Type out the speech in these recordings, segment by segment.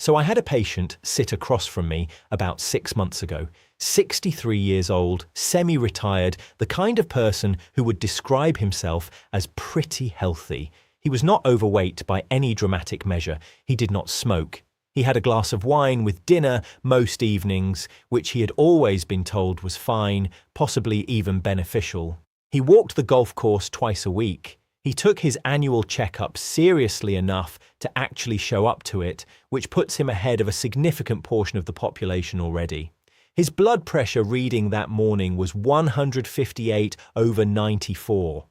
So I had a patient sit across from me about 6 months ago, 63 years old, semi-retired, the kind of person who would describe himself as pretty healthy. He was not overweight by any dramatic measure. He did not smoke. He had a glass of wine with dinner most evenings, which he had always been told was fine, possibly even beneficial. He walked the golf course twice a week. He took his annual checkup seriously enough to actually show up to it, which puts him ahead of a significant portion of the population already. His blood pressure reading that morning was 158/94.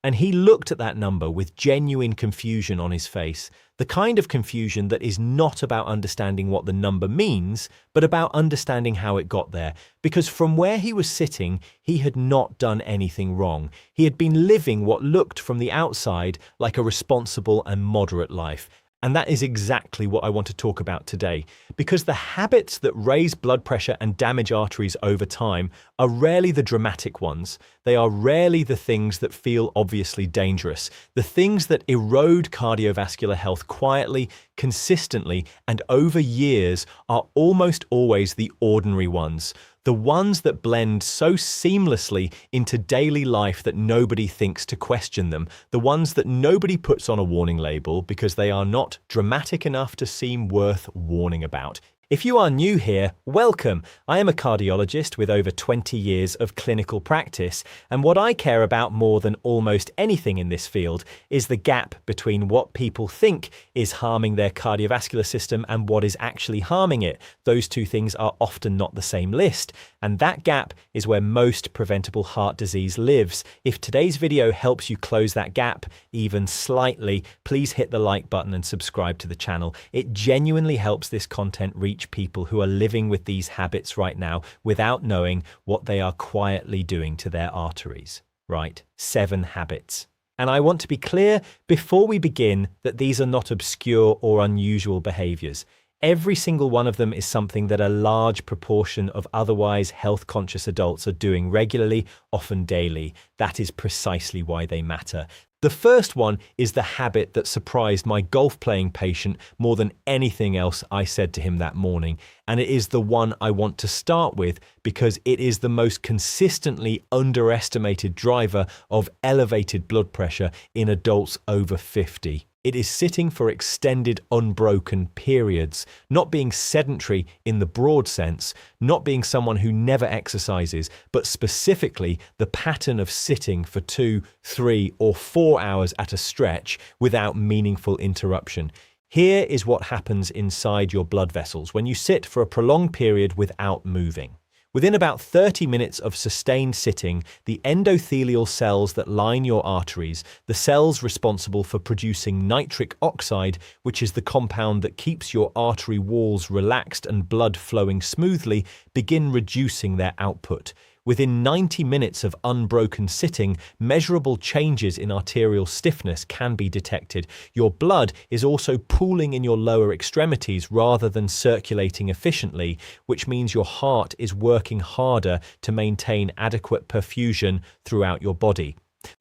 And he looked at that number with genuine confusion on his face, the kind of confusion that is not about understanding what the number means, but about understanding how it got there. Because from where he was sitting, he had not done anything wrong. He had been living what looked from the outside like a responsible and moderate life. And that is exactly what I want to talk about today, because the habits that raise blood pressure and damage arteries over time are rarely the dramatic ones. They are rarely the things that feel obviously dangerous. The things that erode cardiovascular health quietly, consistently, and over years are almost always the ordinary ones. The ones that blend so seamlessly into daily life that nobody thinks to question them. The ones that nobody puts on a warning label because they are not dramatic enough to seem worth warning about. If you are new here, welcome. I am a cardiologist with over 20 years of clinical practice, and what I care about more than almost anything in this field is the gap between what people think is harming their cardiovascular system and what is actually harming it. Those two things are often not the same list, and that gap is where most preventable heart disease lives. If today's video helps you close that gap even slightly, please hit the like button and subscribe to the channel. It genuinely helps this content reach people who are living with these habits right now without knowing what they are quietly doing to their arteries. Right? 7 habits. And I want to be clear before we begin that these are not obscure or unusual behaviors. Every single one of them is something that a large proportion of otherwise health-conscious adults are doing regularly, often daily. That is precisely why they matter. The first one is the habit that surprised my golf-playing patient more than anything else I said to him that morning, and it is the one I want to start with because it is the most consistently underestimated driver of elevated blood pressure in adults over 50. It is sitting for extended unbroken periods, not being sedentary in the broad sense, not being someone who never exercises, but specifically the pattern of sitting for 2, 3, or 4 hours at a stretch without meaningful interruption. Here is what happens inside your blood vessels when you sit for a prolonged period without moving. Within about 30 minutes of sustained sitting, the endothelial cells that line your arteries, the cells responsible for producing nitric oxide, which is the compound that keeps your artery walls relaxed and blood flowing smoothly, begin reducing their output. Within 90 minutes of unbroken sitting, measurable changes in arterial stiffness can be detected. Your blood is also pooling in your lower extremities rather than circulating efficiently, which means your heart is working harder to maintain adequate perfusion throughout your body.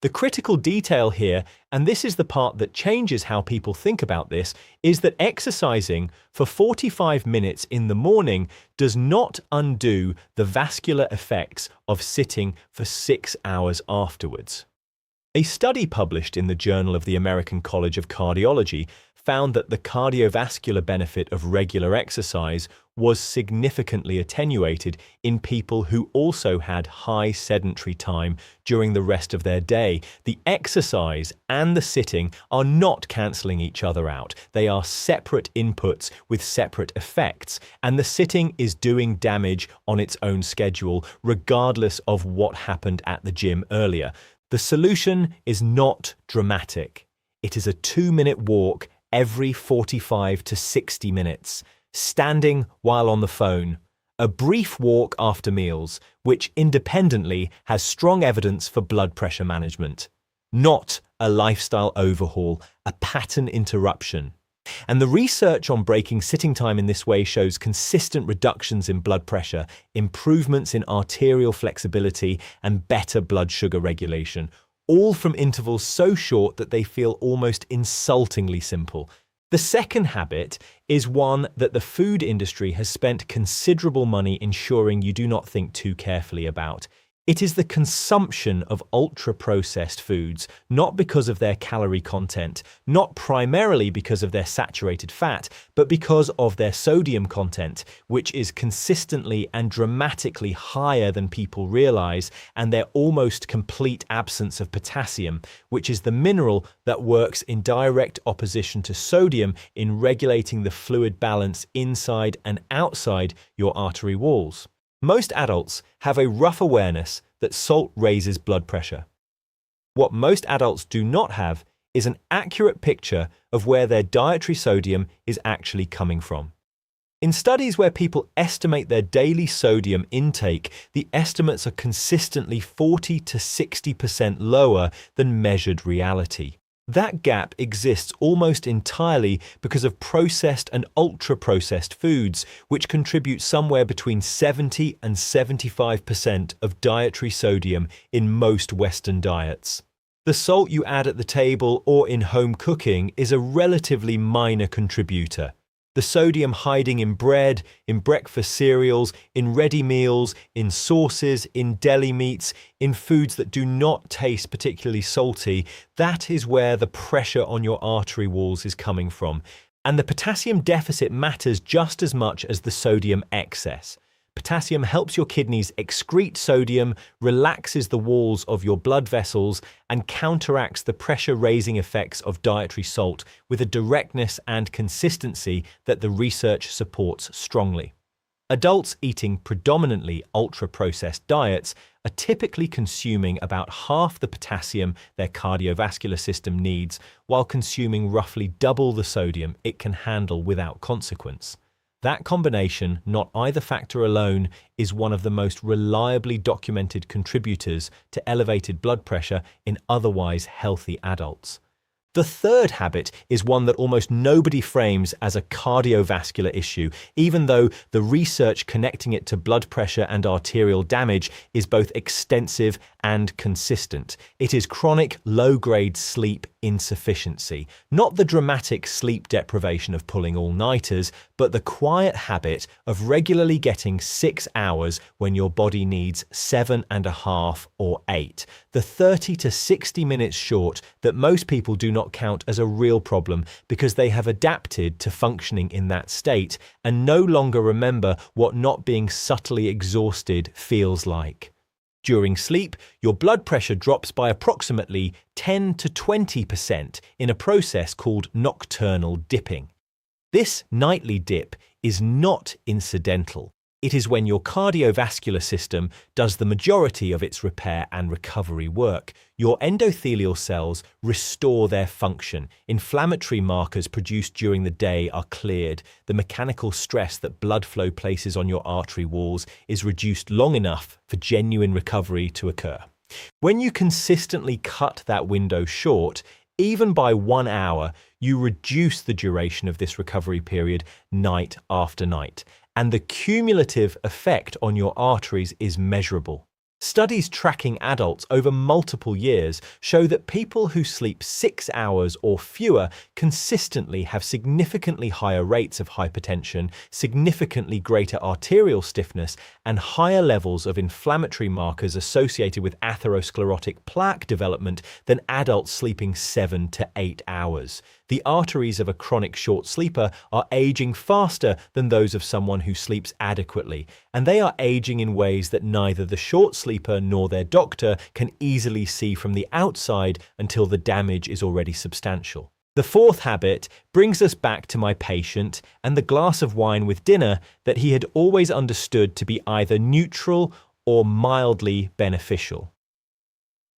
The critical detail here, and this is the part that changes how people think about this, is that exercising for 45 minutes in the morning does not undo the vascular effects of sitting for 6 hours afterwards. A study published in the Journal of the American College of Cardiology found that the cardiovascular benefit of regular exercise was significantly attenuated in people who also had high sedentary time during the rest of their day. The exercise and the sitting are not cancelling each other out. They are separate inputs with separate effects, and the sitting is doing damage on its own schedule, regardless of what happened at the gym earlier. The solution is not dramatic. It is a 2-minute walk every 45 to 60 minutes, standing while on the phone, a brief walk after meals, which independently has strong evidence for blood pressure management, not a lifestyle overhaul, a pattern interruption. And the research on breaking sitting time in this way shows consistent reductions in blood pressure, improvements in arterial flexibility, and better blood sugar regulation, all from intervals so short that they feel almost insultingly simple. The second habit is one that the food industry has spent considerable money ensuring you do not think too carefully about. It is the consumption of ultra-processed foods, not because of their calorie content, not primarily because of their saturated fat, but because of their sodium content, which is consistently and dramatically higher than people realize, and their almost complete absence of potassium, which is the mineral that works in direct opposition to sodium in regulating the fluid balance inside and outside your artery walls. Most adults have a rough awareness that salt raises blood pressure. What most adults do not have is an accurate picture of where their dietary sodium is actually coming from. In studies where people estimate their daily sodium intake, the estimates are consistently 40 to 60% lower than measured reality. That gap exists almost entirely because of processed and ultra-processed foods, which contribute somewhere between 70 and 75% of dietary sodium in most Western diets. The salt you add at the table or in home cooking is a relatively minor contributor. The sodium hiding in bread, in breakfast cereals, in ready meals, in sauces, in deli meats, in foods that do not taste particularly salty, that is where the pressure on your artery walls is coming from. And the potassium deficit matters just as much as the sodium excess. Potassium helps your kidneys excrete sodium, relaxes the walls of your blood vessels, and counteracts the pressure-raising effects of dietary salt with a directness and consistency that the research supports strongly. Adults eating predominantly ultra-processed diets are typically consuming about half the potassium their cardiovascular system needs, while consuming roughly double the sodium it can handle without consequence. That combination, not either factor alone, is one of the most reliably documented contributors to elevated blood pressure in otherwise healthy adults. The third habit is one that almost nobody frames as a cardiovascular issue, even though the research connecting it to blood pressure and arterial damage is both extensive and consistent. It is chronic low-grade sleep insufficiency, not the dramatic sleep deprivation of pulling all-nighters, but the quiet habit of regularly getting 6 hours when your body needs 7.5 or 8. The 30 to 60 minutes short that most people do not count as a real problem because they have adapted to functioning in that state and no longer remember what not being subtly exhausted feels like. During sleep, your blood pressure drops by approximately 10 to 20% in a process called nocturnal dipping. This nightly dip is not incidental. It is when your cardiovascular system does the majority of its repair and recovery work. Your endothelial cells restore their function. Inflammatory markers produced during the day are cleared. The mechanical stress that blood flow places on your artery walls is reduced long enough for genuine recovery to occur. When you consistently cut that window short, even by 1 hour, you reduce the duration of this recovery period night after night, and the cumulative effect on your arteries is measurable. Studies tracking adults over multiple years show that people who sleep 6 hours or fewer consistently have significantly higher rates of hypertension, significantly greater arterial stiffness, and higher levels of inflammatory markers associated with atherosclerotic plaque development than adults sleeping 7 to 8 hours. The arteries of a chronic short sleeper are aging faster than those of someone who sleeps adequately, and they are aging in ways that neither the short sleeper nor their doctor can easily see from the outside until the damage is already substantial. The fourth habit brings us back to my patient and the glass of wine with dinner that he had always understood to be either neutral or mildly beneficial.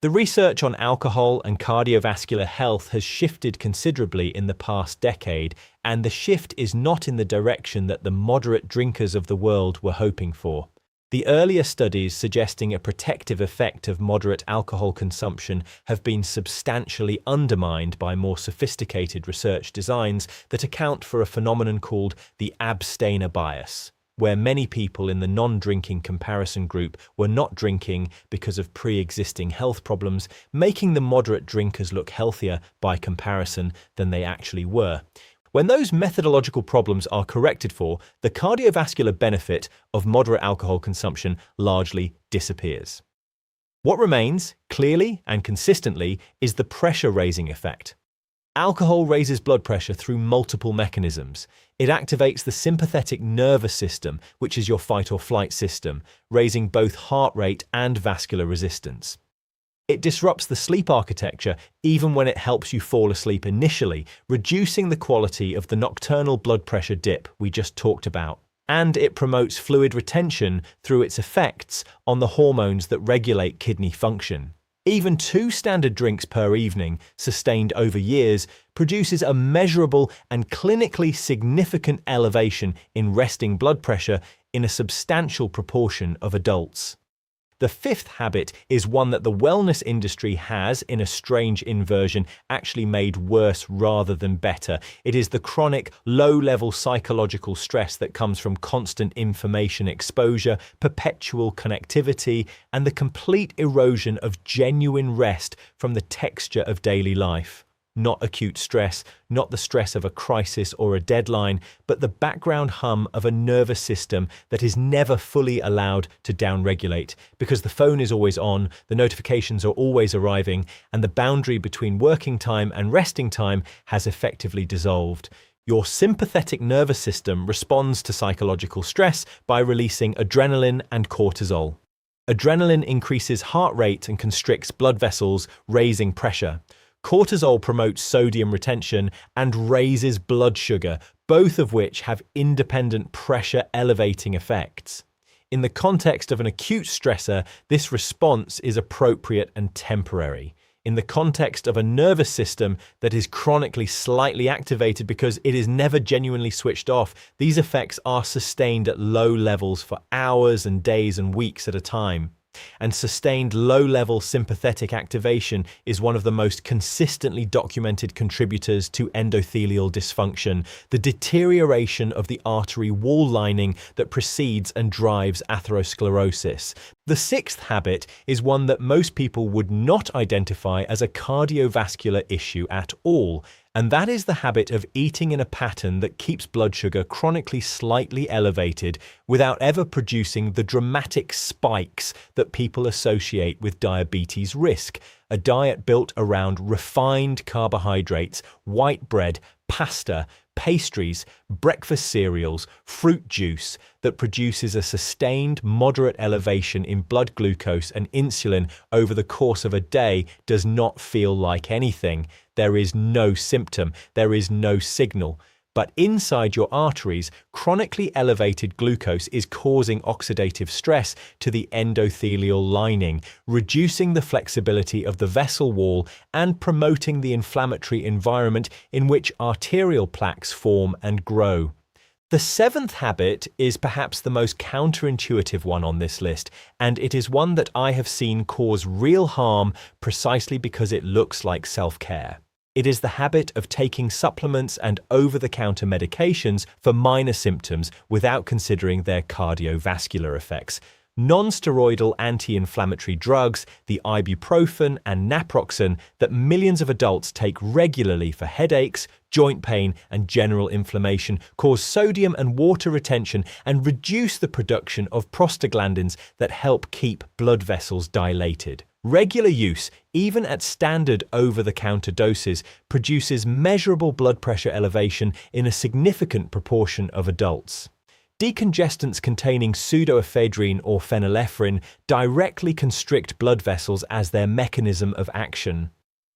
The research on alcohol and cardiovascular health has shifted considerably in the past decade, and the shift is not in the direction that the moderate drinkers of the world were hoping for. The earlier studies suggesting a protective effect of moderate alcohol consumption have been substantially undermined by more sophisticated research designs that account for a phenomenon called the abstainer bias, where many people in the non-drinking comparison group were not drinking because of pre-existing health problems, making the moderate drinkers look healthier by comparison than they actually were. When those methodological problems are corrected for, the cardiovascular benefit of moderate alcohol consumption largely disappears. What remains, clearly and consistently, is the pressure-raising effect. Alcohol raises blood pressure through multiple mechanisms. It activates the sympathetic nervous system, which is your fight-or-flight system, raising both heart rate and vascular resistance. It disrupts the sleep architecture even when it helps you fall asleep initially, reducing the quality of the nocturnal blood pressure dip we just talked about. And it promotes fluid retention through its effects on the hormones that regulate kidney function. Even 2 standard drinks per evening, sustained over years, produces a measurable and clinically significant elevation in resting blood pressure in a substantial proportion of adults. The 5th habit is one that the wellness industry has, in a strange inversion, actually made worse rather than better. It is the chronic, low-level psychological stress that comes from constant information exposure, perpetual connectivity, and the complete erosion of genuine rest from the texture of daily life. Not acute stress, not the stress of a crisis or a deadline, but the background hum of a nervous system that is never fully allowed to downregulate because the phone is always on, the notifications are always arriving, and the boundary between working time and resting time has effectively dissolved. Your sympathetic nervous system responds to psychological stress by releasing adrenaline and cortisol. Adrenaline increases heart rate and constricts blood vessels, raising pressure. Cortisol promotes sodium retention and raises blood sugar, both of which have independent pressure-elevating effects. In the context of an acute stressor, this response is appropriate and temporary. In the context of a nervous system that is chronically slightly activated because it is never genuinely switched off, these effects are sustained at low levels for hours and days and weeks at a time. And sustained low-level sympathetic activation is one of the most consistently documented contributors to endothelial dysfunction, the deterioration of the artery wall lining that precedes and drives atherosclerosis. The 6th habit is one that most people would not identify as a cardiovascular issue at all, and that is the habit of eating in a pattern that keeps blood sugar chronically slightly elevated without ever producing the dramatic spikes that people associate with diabetes risk. A diet built around refined carbohydrates, white bread, pasta, pastries, breakfast cereals, fruit juice that produces a sustained moderate elevation in blood glucose and insulin over the course of a day does not feel like anything. There is no symptom, there is no signal. But inside your arteries, chronically elevated glucose is causing oxidative stress to the endothelial lining, reducing the flexibility of the vessel wall and promoting the inflammatory environment in which arterial plaques form and grow. The 7th habit is perhaps the most counterintuitive one on this list, and it is one that I have seen cause real harm precisely because it looks like self-care. It is the habit of taking supplements and over-the-counter medications for minor symptoms without considering their cardiovascular effects. Non-steroidal anti-inflammatory drugs, the ibuprofen and naproxen that millions of adults take regularly for headaches, joint pain, and general inflammation cause sodium and water retention and reduce the production of prostaglandins that help keep blood vessels dilated. Regular use, even at standard over-the-counter doses, produces measurable blood pressure elevation in a significant proportion of adults. Decongestants containing pseudoephedrine or phenylephrine directly constrict blood vessels as their mechanism of action.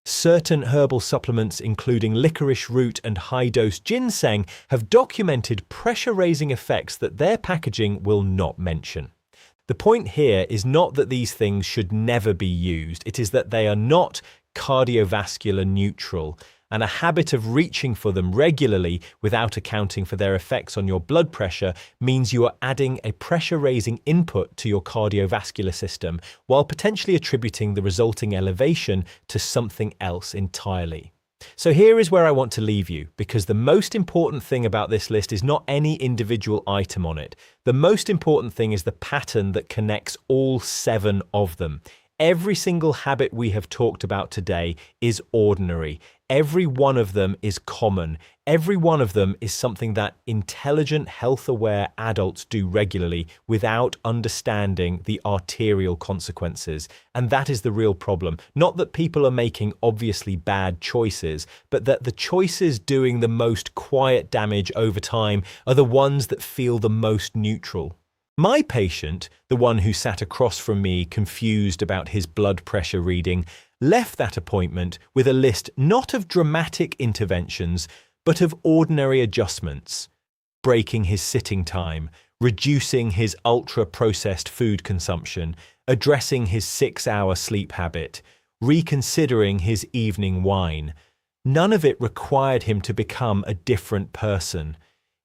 Certain herbal supplements, including licorice root and high-dose ginseng, have documented pressure-raising effects that their packaging will not mention. The point here is not that these things should never be used, it is that they are not cardiovascular neutral, and a habit of reaching for them regularly without accounting for their effects on your blood pressure means you are adding a pressure-raising input to your cardiovascular system while potentially attributing the resulting elevation to something else entirely. So here is where I want to leave you, because the most important thing about this list is not any individual item on it. The most important thing is the pattern that connects all 7 of them. Every single habit we have talked about today is ordinary. Every one of them is common. Every one of them is something that intelligent, health-aware adults do regularly without understanding the arterial consequences. And that is the real problem. Not that people are making obviously bad choices, but that the choices doing the most quiet damage over time are the ones that feel the most neutral. My patient, the one who sat across from me confused about his blood pressure reading, left that appointment with a list not of dramatic interventions, but of ordinary adjustments: breaking his sitting time, reducing his ultra-processed food consumption, addressing his 6-hour sleep habit, reconsidering his evening wine. None of it required him to become a different person.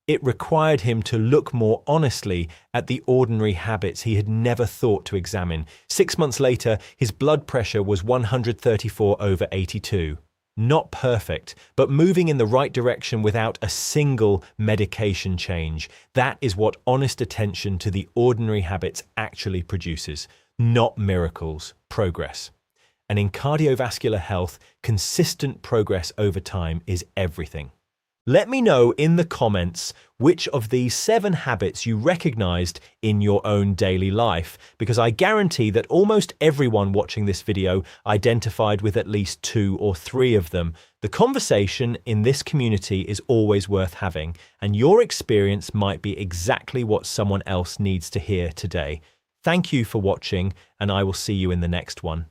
It required him to look more honestly at the ordinary habits he had never thought to examine. 6 months later, his blood pressure was 134/82. Not perfect, but moving in the right direction without a single medication change. That is what honest attention to the ordinary habits actually produces. Not miracles, progress. And in cardiovascular health, consistent progress over time is everything. Let me know in the comments which of these 7 habits you recognized in your own daily life, because I guarantee that almost everyone watching this video identified with at least 2 or 3 of them. The conversation in this community is always worth having, and your experience might be exactly what someone else needs to hear today. Thank you for watching, and I will see you in the next one.